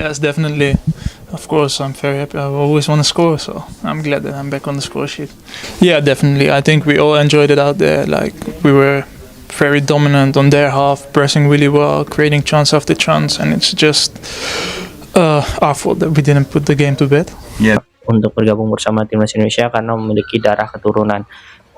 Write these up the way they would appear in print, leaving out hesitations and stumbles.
Yes, definitely. Of course, I'm very happy. I always want to score, so I'm glad that I'm back on the score sheet. Yeah, definitely. I think we all enjoyed it out there. Like, we were very dominant on their half, pressing really well, creating chance after chance, and it's just our fault that we didn't put the game to bed. Yeah. Untuk bergabung bersama timnas Indonesia karena memiliki darah keturunan.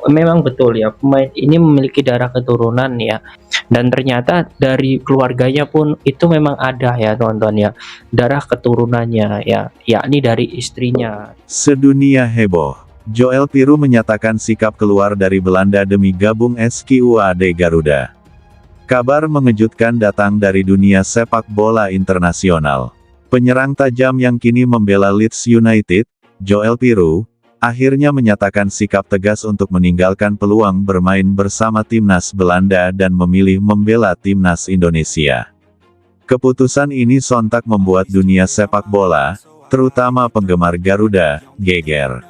Memang betul ya, pemain ini memiliki darah keturunan ya, dan ternyata dari keluarganya pun itu memang ada ya teman-teman ya, darah keturunannya ya, yakni dari istrinya. Sedunia heboh. Joel Piroe menyatakan sikap keluar dari Belanda demi gabung SKUAD Garuda. Kabar mengejutkan datang dari dunia sepak bola internasional. Penyerang tajam yang kini membela Leeds United, Joel Piroe, akhirnya menyatakan sikap tegas untuk meninggalkan peluang bermain bersama timnas Belanda dan memilih membela timnas Indonesia. Keputusan ini sontak membuat dunia sepak bola, terutama penggemar Garuda, geger.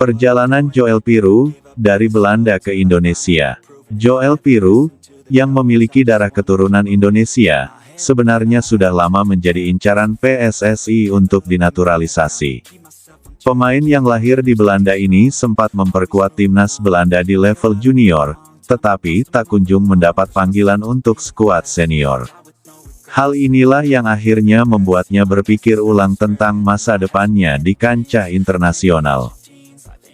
Perjalanan Joel Piroe dari Belanda ke Indonesia. Joel Piroe, yang memiliki darah keturunan Indonesia, sebenarnya sudah lama menjadi incaran PSSI untuk dinaturalisasi. Pemain yang lahir di Belanda ini sempat memperkuat timnas Belanda di level junior, tetapi tak kunjung mendapat panggilan untuk skuad senior. Hal inilah yang akhirnya membuatnya berpikir ulang tentang masa depannya di kancah internasional.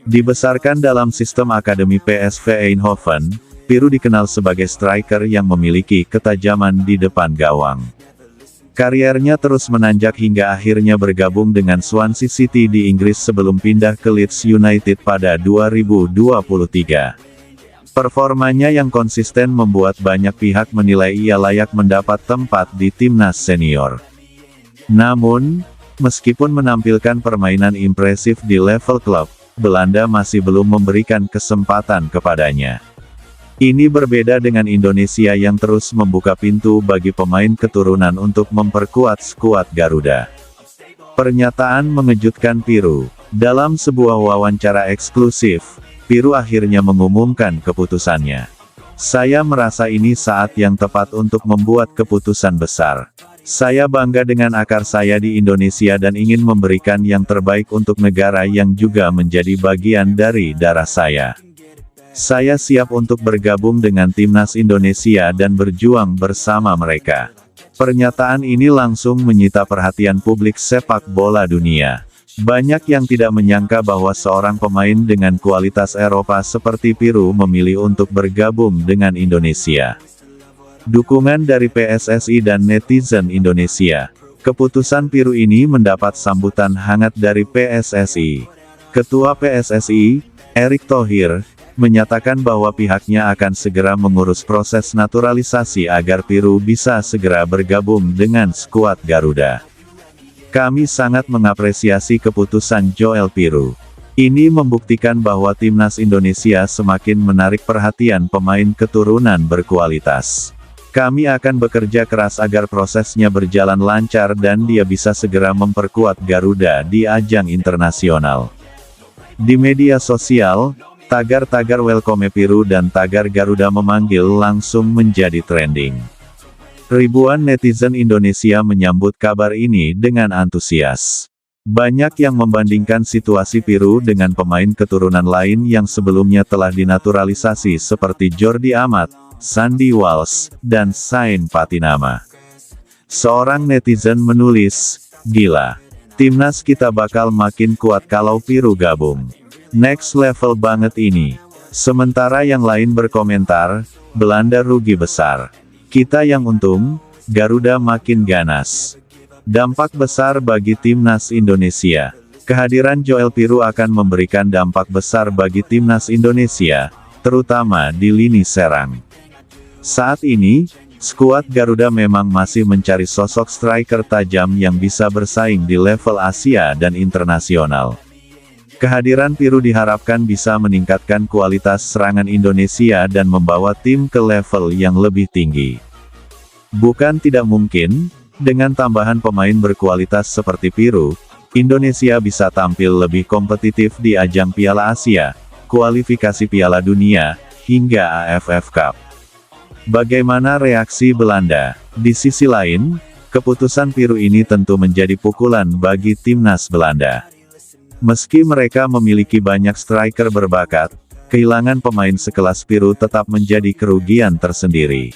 Dibesarkan dalam sistem akademi PSV Eindhoven, Piroe dikenal sebagai striker yang memiliki ketajaman di depan gawang. Kariernya terus menanjak hingga akhirnya bergabung dengan Swansea City di Inggris sebelum pindah ke Leeds United pada 2023. Performanya yang konsisten membuat banyak pihak menilai ia layak mendapat tempat di timnas senior. Namun, meskipun menampilkan permainan impresif di level klub, Belanda masih belum memberikan kesempatan kepadanya. Ini berbeda dengan Indonesia yang terus membuka pintu bagi pemain keturunan untuk memperkuat skuad Garuda. Pernyataan mengejutkan Piroe. Dalam sebuah wawancara eksklusif, Piroe akhirnya mengumumkan keputusannya. Saya merasa ini saat yang tepat untuk membuat keputusan besar. Saya bangga dengan akar saya di Indonesia dan ingin memberikan yang terbaik untuk negara yang juga menjadi bagian dari darah saya. Saya siap untuk bergabung dengan timnas Indonesia dan berjuang bersama mereka. Pernyataan ini langsung menyita perhatian publik sepak bola dunia. Banyak yang tidak menyangka bahwa seorang pemain dengan kualitas Eropa seperti Piroe memilih untuk bergabung dengan Indonesia. Dukungan dari PSSI dan netizen Indonesia. Keputusan Piroe ini mendapat sambutan hangat dari PSSI. Ketua PSSI, Erick Thohir, menyatakan bahwa pihaknya akan segera mengurus proses naturalisasi agar Piroe bisa segera bergabung dengan skuad Garuda. Kami sangat mengapresiasi keputusan Joel Piroe. Ini membuktikan bahwa timnas Indonesia semakin menarik perhatian pemain keturunan berkualitas. Kami akan bekerja keras agar prosesnya berjalan lancar dan dia bisa segera memperkuat Garuda di ajang internasional. Di media sosial, tagar-tagar welcome Piroe dan tagar Garuda memanggil langsung menjadi trending. Ribuan netizen Indonesia menyambut kabar ini dengan antusias. Banyak yang membandingkan situasi Piroe dengan pemain keturunan lain yang sebelumnya telah dinaturalisasi seperti Jordi Amat, Sandy Walsh, dan Sain Patinama. Seorang netizen menulis, "Gila, timnas kita bakal makin kuat kalau Piroe gabung. Next level banget ini." Sementara yang lain berkomentar, "Belanda rugi besar. Kita yang untung, Garuda makin ganas." Dampak besar bagi timnas Indonesia. Kehadiran Joel Piroe akan memberikan dampak besar bagi timnas Indonesia, terutama di lini serang. Saat ini, skuad Garuda memang masih mencari sosok striker tajam yang bisa bersaing di level Asia dan internasional. Kehadiran Piroe diharapkan bisa meningkatkan kualitas serangan Indonesia dan membawa tim ke level yang lebih tinggi. Bukan tidak mungkin, dengan tambahan pemain berkualitas seperti Piroe, Indonesia bisa tampil lebih kompetitif di ajang Piala Asia, kualifikasi Piala Dunia, hingga AFF Cup. Bagaimana reaksi Belanda? Di sisi lain, Keputusan Piru ini tentu menjadi pukulan bagi timnas Belanda. Meski mereka memiliki banyak striker berbakat, kehilangan pemain sekelas Piru tetap menjadi kerugian tersendiri.